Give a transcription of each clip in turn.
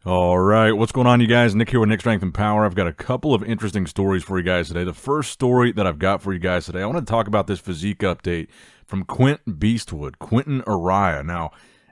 All right, what's going on, you guys? Nick here with Nick Strength and Power. I've got a couple of interesting stories for you guys today. The first story that I've got for you guys today, I want to talk about this physique update from Quinton Eriya. Now,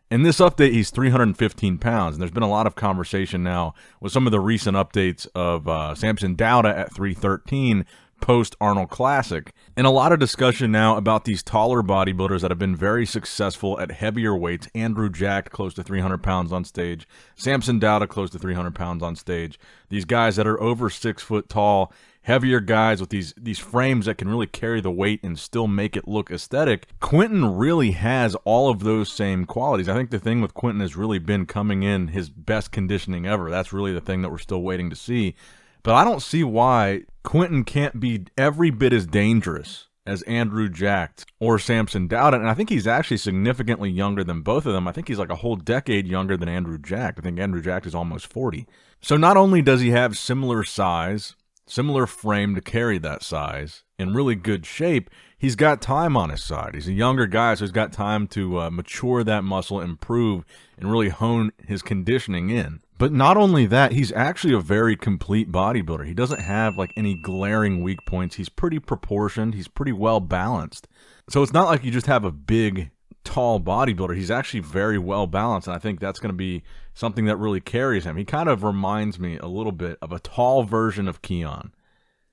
in this update, he's 315 pounds, and there's been a lot of conversation now with some of the recent updates of Samson Dauda at 313 post-Arnold Classic. And a lot of discussion now about these taller bodybuilders that have been very successful at heavier weights. Andrew Jack, close to 300 pounds on stage. Samson Dauda, close to 300 pounds on stage. These guys that are over 6 foot tall, heavier guys with these frames that can really carry the weight and still make it look aesthetic. Quinton really has all of those same qualities. I think the thing with Quinton has really been coming in his best conditioning ever. That's really the thing that we're still waiting to see. But I don't see why Quinton can't be every bit as dangerous as Andrew Jack or Samson Dauda. And I think he's actually significantly younger than both of them. I think he's like a whole decade younger than Andrew Jack. I think Andrew Jack is almost 40. So not only does he have similar size, similar frame to carry that size, in really good shape, he's got time on his side. He's a younger guy, so he's got time to mature that muscle, improve, and really hone his conditioning in. But not only that, he's actually a very complete bodybuilder. He doesn't have like any glaring weak points. He's pretty proportioned. He's pretty well balanced. So it's not like you just have a big, tall bodybuilder. He's actually very well balanced, and I think that's going to be something that really carries him. He kind of reminds me a little bit of a tall version of Keon.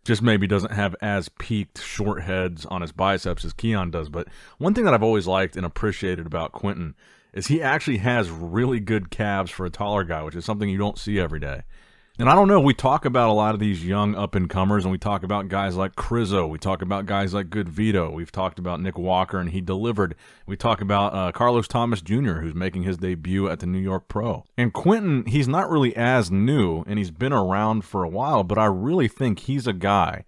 Just maybe doesn't have as peaked short heads on his biceps as Keon does. But one thing that I've always liked and appreciated about Quinton is he actually has really good calves for a taller guy, which is something you don't see every day. And I don't know, we talk about a lot of these young up-and-comers, and we talk about guys like Crizzo. We talk about guys like Good Vito. We've talked about Nick Walker, and he delivered. We talk about Carlos Thomas Jr., who's making his debut at the New York Pro. And Quinton, he's not really as new, and he's been around for a while, but I really think he's a guy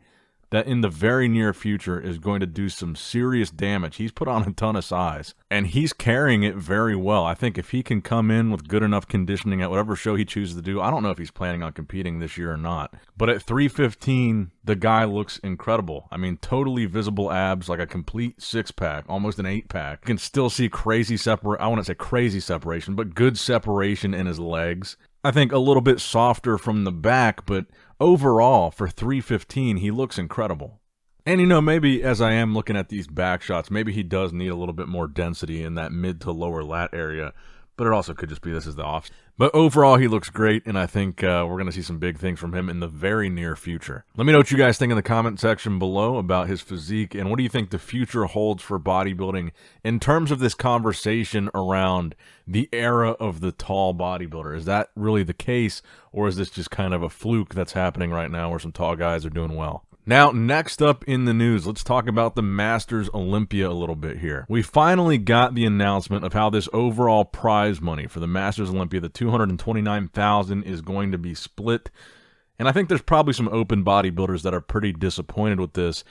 that in the very near future is going to do some serious damage. He's put on a ton of size, and he's carrying it very well. I think if he can come in with good enough conditioning at whatever show he chooses to do, I don't know if he's planning on competing this year or not, but at 315, the guy looks incredible. I mean, totally visible abs, like a complete six-pack, almost an eight-pack. You can still see crazy I wouldn't say crazy separation, but good separation in his legs. I think a little bit softer from the back, but overall, for 315, he looks incredible. And, you know, maybe as I am looking at these back shots, maybe he does need a little bit more density in that mid to lower lat area, but it also could just be this is the off. But overall, he looks great, and I think we're going to see some big things from him in the very near future. Let me know what you guys think in the comment section below about his physique, and what do you think the future holds for bodybuilding in terms of this conversation around the era of the tall bodybuilder? Is that really the case, or is this just kind of a fluke that's happening right now where some tall guys are doing well? Now, next up in the news, let's talk about the Masters Olympia a little bit here. We finally got the announcement of how this overall prize money for the Masters Olympia, the $229,000, is going to be split. And I think there's probably some open bodybuilders that are pretty disappointed with this.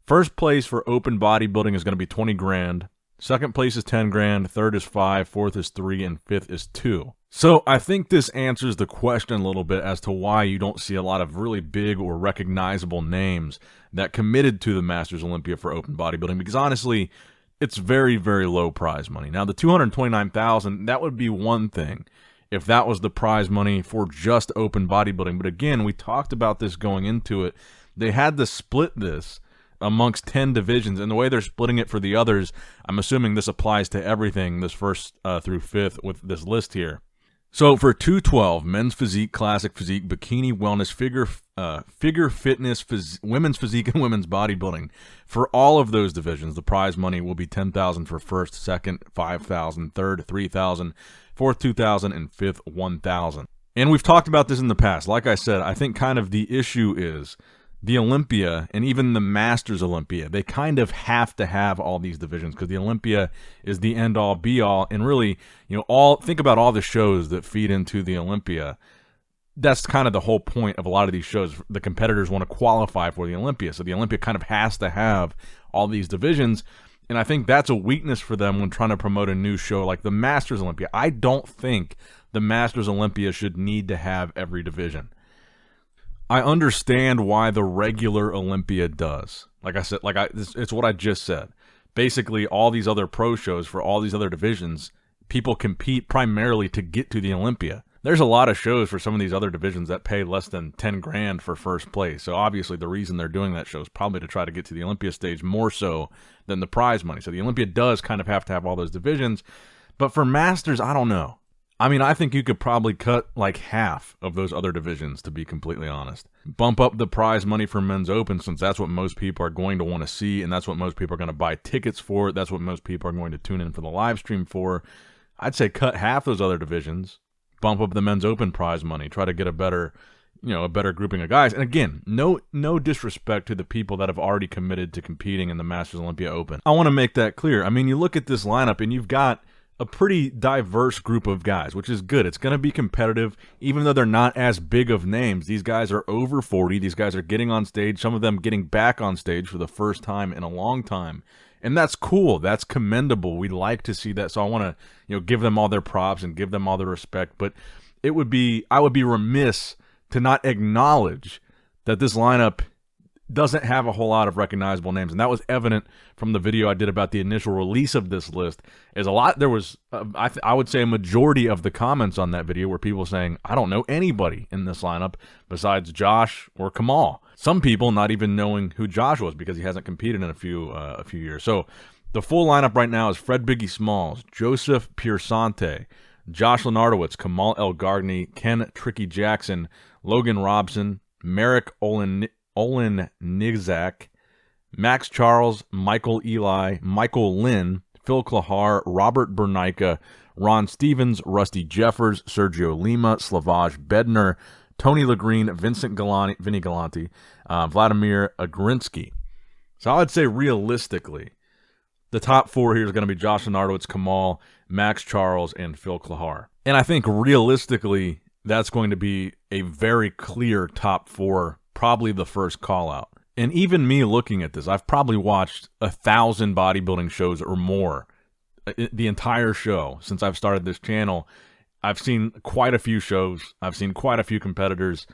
First place for open bodybuilding is going to be 20 grand. Second place is 10 grand. Third is 5. Fourth is 3. And fifth is 2. So I think this answers the question a little bit as to why you don't see a lot of really big or recognizable names that committed to the Masters Olympia for open bodybuilding, because honestly, it's very, very low prize money. Now, the $229,000, that would be one thing if that was the prize money for just open bodybuilding. But again, we talked about this going into it. They had to split this amongst 10 divisions, and the way they're splitting it for the others, I'm assuming this applies to everything, this first through fifth with this list here. So for 212, men's physique, classic physique, bikini wellness, figure fitness, women's physique, and women's bodybuilding, for all of those divisions, the prize money will be $10,000 for first, second, $5,000, third, $3,000, fourth, $2,000, and fifth, $1,000. And we've talked about this in the past. Like I said, I think kind of the issue is the Olympia and even the Masters Olympia, they kind of have to have all these divisions because the Olympia is the end-all, be-all, and really, you know, think about all the shows that feed into the Olympia. That's kind of the whole point of a lot of these shows. The competitors want to qualify for the Olympia, so the Olympia kind of has to have all these divisions, and I think that's a weakness for them when trying to promote a new show like the Masters Olympia. I don't think the Masters Olympia should need to have every division. I understand why the regular Olympia does. Like I said, it's what I just said. Basically, all these other pro shows for all these other divisions, people compete primarily to get to the Olympia. There's a lot of shows for some of these other divisions that pay less than 10 grand for first place. So obviously the reason they're doing that show is probably to try to get to the Olympia stage more so than the prize money. So the Olympia does kind of have to have all those divisions. But for Masters, I don't know. I mean, I think you could probably cut like half of those other divisions, to be completely honest. Bump up the prize money for Men's Open, since that's what most people are going to want to see, and that's what most people are going to buy tickets for. That's what most people are going to tune in for the live stream for. I'd say cut half those other divisions, bump up the Men's Open prize money, try to get a better grouping of guys. And again, no disrespect to the people that have already committed to competing in the Masters Olympia Open. I want to make that clear. I mean, you look at this lineup and you've got a pretty diverse group of guys, which is good. It's going to be competitive, even though they're not as big of names. These guys are over 40. These guys are getting on stage, some of them getting back on stage for the first time in a long time. And that's cool. That's commendable. We like to see that. So I want to, give them all their props and give them all their respect. But I would be remiss to not acknowledge that this lineup doesn't have a whole lot of recognizable names, and that was evident from the video I did about the initial release of this list. There was I would say a majority of the comments on that video were people saying, I don't know anybody in this lineup besides Josh or Kamal. Some people not even knowing who Josh was because he hasn't competed in a few years. So the full lineup right now is Fred Biggie Smalls, Joseph Piersante, Josh Lenardowitz, Kamal El Gargni, Ken Tricky Jackson, Logan Robson, Merrick Olin Nigzak, Max Charles, Michael Eli, Michael Lynn, Phil Klahar, Robert Bernica, Ron Stevens, Rusty Jeffers, Sergio Lima, Slavoj Bednar, Tony Lagreen, Vinny Galanti, Vladimir Agrinsky. So I would say realistically, the top four here is going to be Josh Lenardowitz, Kamal, Max Charles, and Phil Klahar. And I think realistically, that's going to be a very clear top four, probably the first call out. And even me looking at this, I've probably watched 1,000 bodybuilding shows or more, the entire show since I've started this channel. I've seen quite a few shows. I've seen quite a few competitors.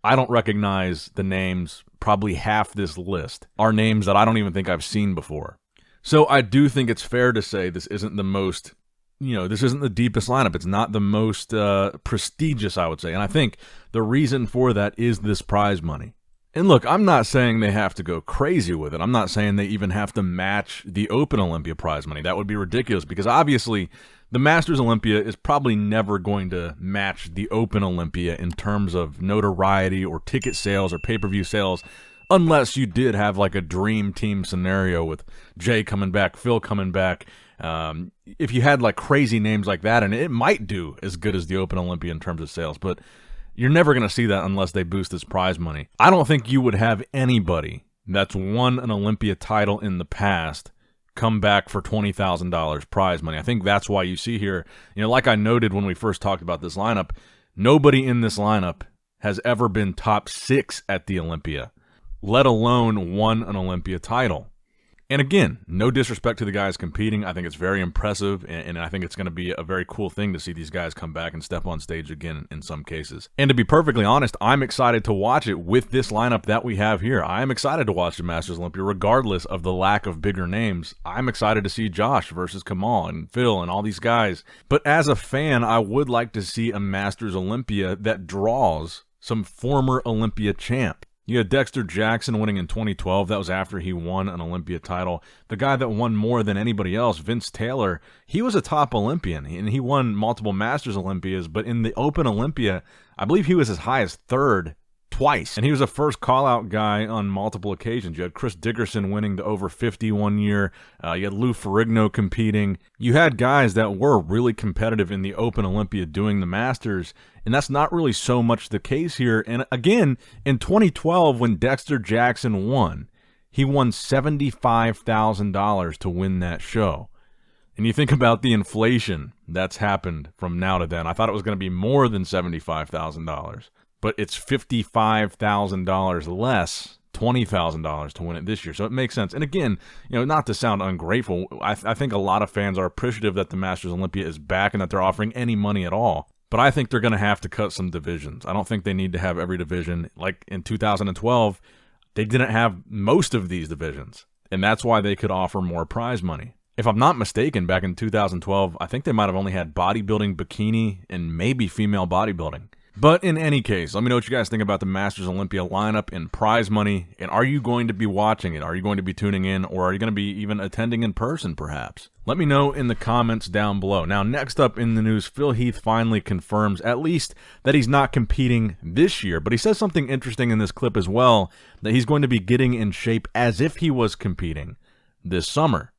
I don't recognize the names. Probably half this list are names that I don't even think I've seen before. So I do think it's fair to say this isn't the most, this isn't the deepest lineup. It's not the most prestigious, I would say. And I think the reason for that is this prize money. And look, I'm not saying they have to go crazy with it. I'm not saying they even have to match the Open Olympia prize money. That would be ridiculous because obviously the Masters Olympia is probably never going to match the Open Olympia in terms of notoriety or ticket sales or pay-per-view sales, unless you did have like a dream team scenario with Jay coming back, Phil coming back. If you had like crazy names like that, and it might do as good as the Open Olympia in terms of sales, but you're never going to see that unless they boost this prize money. I don't think you would have anybody that's won an Olympia title in the past come back for $20,000 prize money. I think that's why you see here, like I noted when we first talked about this lineup, nobody in this lineup has ever been top 6 at the Olympia, let alone won an Olympia title. And again, no disrespect to the guys competing. I think it's very impressive, and I think it's going to be a very cool thing to see these guys come back and step on stage again in some cases. And to be perfectly honest, I'm excited to watch it with this lineup that we have here. I am excited to watch the Masters Olympia regardless of the lack of bigger names. I'm excited to see Josh versus Kamal and Phil and all these guys. But as a fan, I would like to see a Masters Olympia that draws some former Olympia champ. You had Dexter Jackson winning in 2012. That was after he won an Olympia title. The guy that won more than anybody else, Vince Taylor, he was a top Olympian, and he won multiple Masters Olympias, but in the Open Olympia, I believe he was as high as third twice, and he was a first call-out guy on multiple occasions. You had Chris Dickerson winning the over 50 one year. You had Lou Ferrigno competing. You had guys that were really competitive in the Open Olympia doing the Masters, and that's not really so much the case here. And again, in 2012, when Dexter Jackson won, he won $75,000 to win that show. And you think about the inflation that's happened from now to then. I thought it was going to be more than $75,000. But it's $55,000 less, $20,000 to win it this year. So it makes sense. And again, not to sound ungrateful, I think a lot of fans are appreciative that the Masters Olympia is back and that they're offering any money at all. But I think they're going to have to cut some divisions. I don't think they need to have every division. Like in 2012, they didn't have most of these divisions. And that's why they could offer more prize money. If I'm not mistaken, back in 2012, I think they might have only had bodybuilding, bikini, and maybe female bodybuilding. But in any case, let me know what you guys think about the Masters Olympia lineup and prize money, and are you going to be watching it? Are you going to be tuning in, or are you going to be even attending in person, perhaps? Let me know in the comments down below. Now, next up in the news, Phil Heath finally confirms at least that he's not competing this year, but he says something interesting in this clip as well, that he's going to be getting in shape as if he was competing this summer.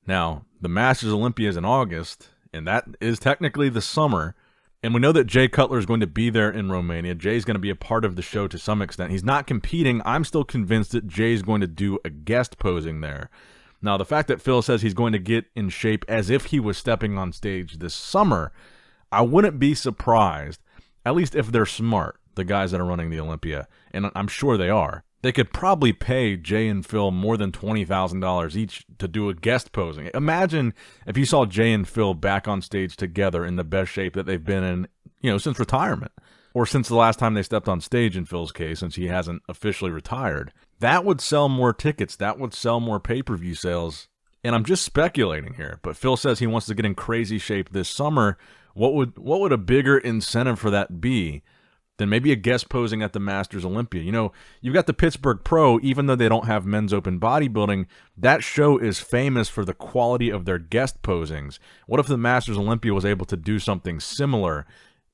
Now, the Masters Olympia is in August, and that is technically the summer. And we know that Jay Cutler is going to be there in Romania. Jay's going to be a part of the show to some extent. He's not competing. I'm still convinced that Jay's going to do a guest posing there. Now, the fact that Phil says he's going to get in shape as if he was stepping on stage this summer, I wouldn't be surprised, at least if they're smart, the guys that are running the Olympia, and I'm sure they are. They could probably pay Jay and Phil more than $20,000 each to do a guest posing. Imagine if you saw Jay and Phil back on stage together in the best shape that they've been in, since retirement, or since the last time they stepped on stage in Phil's case, since he hasn't officially retired. That would sell more tickets. That would sell more pay-per-view sales. And I'm just speculating here, but Phil says he wants to get in crazy shape this summer. What would a bigger incentive for that be than maybe a guest posing at the Masters Olympia? You've got the Pittsburgh Pro, even though they don't have men's open bodybuilding, that show is famous for the quality of their guest posings. What if the Masters Olympia was able to do something similar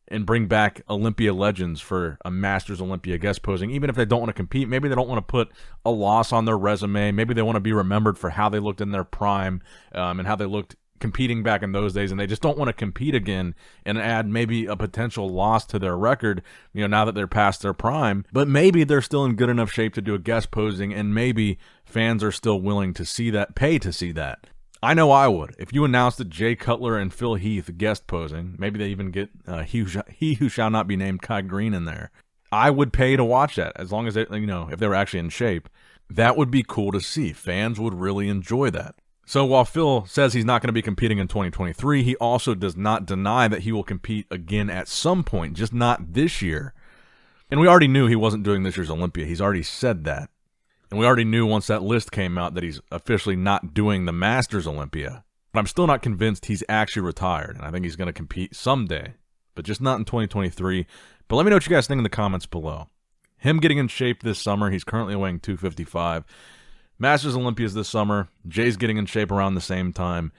and bring back Olympia legends for a Masters Olympia guest posing, even if they don't want to compete? Maybe they don't want to put a loss on their resume. Maybe they want to be remembered for how they looked in their prime and how they looked competing back in those days, and they just don't want to compete again and add maybe a potential loss to their record, now that they're past their prime. But maybe they're still in good enough shape to do a guest posing, and maybe fans are still willing to see that, pay to see that. I know I would. If you announced that Jay Cutler and Phil Heath guest posing, maybe they even get he who shall not be named Kai Green in there, I would pay to watch that, as long as they, if they were actually in shape. That would be cool to see. Fans would really enjoy that. So while Phil says he's not going to be competing in 2023, he also does not deny that he will compete again at some point, just not this year. And we already knew he wasn't doing this year's Olympia. He's already said that. And we already knew once that list came out that he's officially not doing the Masters Olympia. But I'm still not convinced he's actually retired, and I think he's going to compete someday, but just not in 2023. But let me know what you guys think in the comments below. Him getting in shape this summer, he's currently weighing 255. Masters Olympias this summer, Jay's getting in shape around the same time.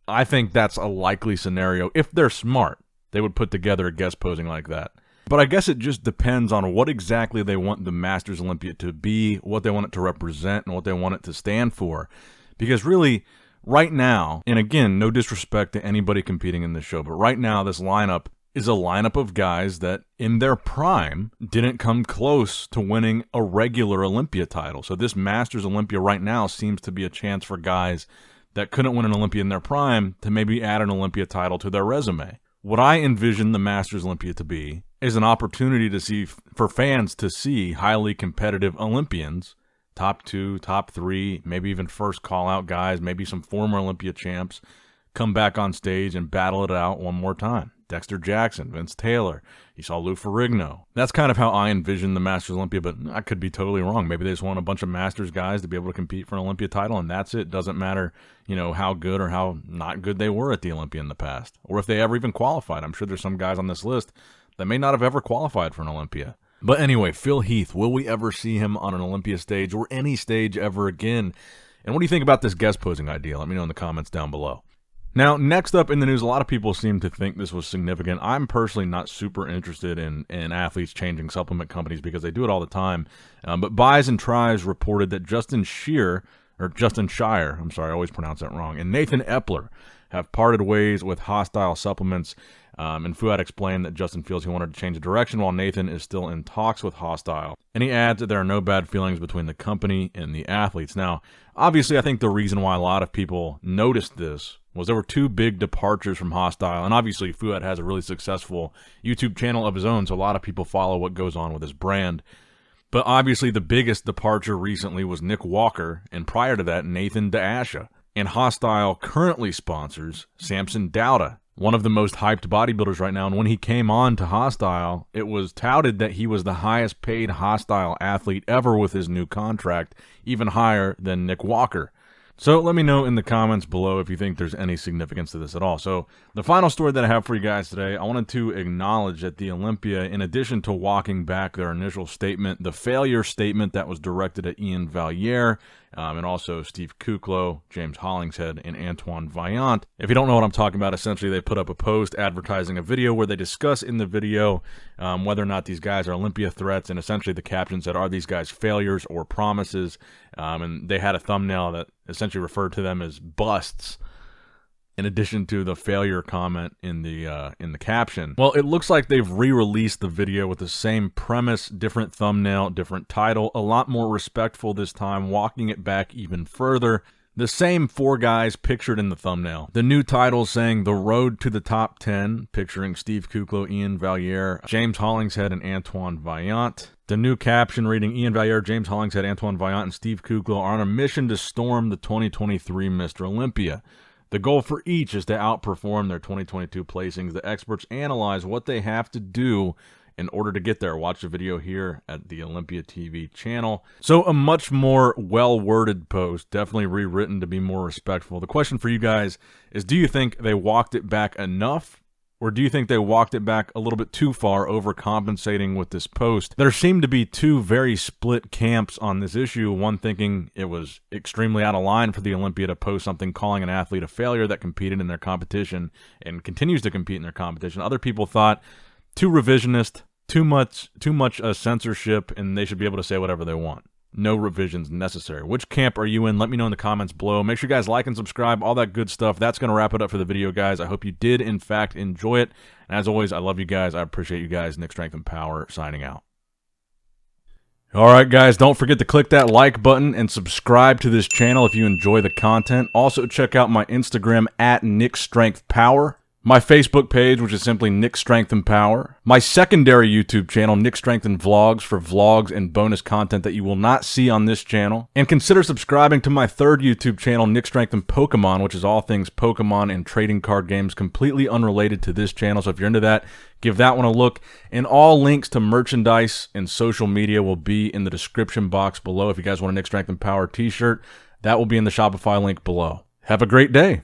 I think that's a likely scenario. If they're smart, they would put together a guest posing like that. But I guess it just depends on what exactly they want the Masters Olympia to be, what they want it to represent, and what they want it to stand for. Because really, right now, and again, no disrespect to anybody competing in this show, but right now this lineup is a lineup of guys that in their prime didn't come close to winning a regular Olympia title. So this Masters Olympia right now seems to be a chance for guys that couldn't win an Olympia in their prime to maybe add an Olympia title to their resume. What I envision the Masters Olympia to be is an opportunity to see, for fans to see highly competitive Olympians, top 2, top 3, maybe even first call-out guys, maybe some former Olympia champs, come back on stage and battle it out one more time. Dexter Jackson, Vince Taylor, you saw Lou Ferrigno. That's kind of how I envision the Masters Olympia, but I could be totally wrong. Maybe they just want a bunch of Masters guys to be able to compete for an Olympia title, and that's it. Doesn't matter, how good or how not good they were at the Olympia in the past, or if they ever even qualified. I'm sure there's some guys on this list that may not have ever qualified for an Olympia. But anyway, Phil Heath, will we ever see him on an Olympia stage or any stage ever again? And what do you think about this guest posing idea? Let me know in the comments down below. Now, next up in the news, a lot of people seem to think this was significant. I'm personally not super interested in athletes changing supplement companies because they do it all the time. But Buys and Tries reported that Justin Shire, I always pronounce that wrong, and Nathan Epler have parted ways with Hosstile Supplements. And Fuad explained that Justin feels he wanted to change the direction while Nathan is still in talks with Hosstile. And he adds that there are no bad feelings between the company and the athletes. Now, obviously, I think the reason why a lot of people noticed this was there were two big departures from Hosstile. And obviously, Fuad has a really successful YouTube channel of his own, so a lot of people follow what goes on with his brand. But obviously, the biggest departure recently was Nick Walker, and prior to that, Nathan Daasha. And Hosstile currently sponsors Samson Dauda, one of the most hyped bodybuilders right now. And when he came on to Hosstile, it was touted that he was the highest paid Hosstile athlete ever with his new contract, even higher than Nick Walker. So let me know in the comments below if you think there's any significance to this at all. So the final story that I have for you guys today, I wanted to acknowledge that the Olympia, in addition to walking back their initial statement, the failure statement that was directed at Ian Valliere, and also Steve Kuclo, James Hollingshead, and Antoine Vaillant. If you don't know what I'm talking about, essentially they put up a post advertising a video where they discuss in the video whether or not these guys are Olympia threats, and essentially the caption said, are these guys failures or promises? And they had a thumbnail that essentially referred to them as busts, in addition to the failure comment in the caption. Well, it looks like they've re-released the video with the same premise, different thumbnail, different title, a lot more respectful this time, walking it back even further. The same 4 guys pictured in the thumbnail. The new title saying The Road to the Top 10, picturing Steve Kuclo, Ian Valliere, James Hollingshead, and Antoine Vaillant. The new caption reading, Ian Valliere, James Hollingshead, Antoine Vaillant, and Steve Kuclo are on a mission to storm the 2023 Mr. Olympia. The goal for each is to outperform their 2022 placings. The experts analyze what they have to do in order to get there. Watch the video here at the Olympia TV channel. So a much more well-worded post, definitely rewritten to be more respectful. The question for you guys is, do you think they walked it back enough? Or do you think they walked it back a little bit too far, overcompensating with this post? There seemed to be 2 very split camps on this issue. One thinking it was extremely out of line for the Olympia to post something calling an athlete a failure that competed in their competition and continues to compete in their competition. Other people thought too revisionist, too much censorship, and they should be able to say whatever they want. No revisions necessary. Which camp are you in? Let me know in the comments below. Make sure you guys like and subscribe, all that good stuff. That's going to wrap it up for the video, guys. I hope you did, in fact, enjoy it. And as always, I love you guys. I appreciate you guys. Nick Strength and Power signing out. All right, guys, don't forget to click that like button and subscribe to this channel if you enjoy the content. Also, check out my Instagram at Nick Strength Power. My Facebook page, which is simply Nick Strength and Power. My secondary YouTube channel, Nick Strength and Vlogs, for vlogs and bonus content that you will not see on this channel. And consider subscribing to my third YouTube channel, Nick Strength and Pokemon, which is all things Pokemon and trading card games, completely unrelated to this channel. So if you're into that, give that one a look. And all links to merchandise and social media will be in the description box below. If you guys want a Nick Strength and Power t-shirt, that will be in the Shopify link below. Have a great day.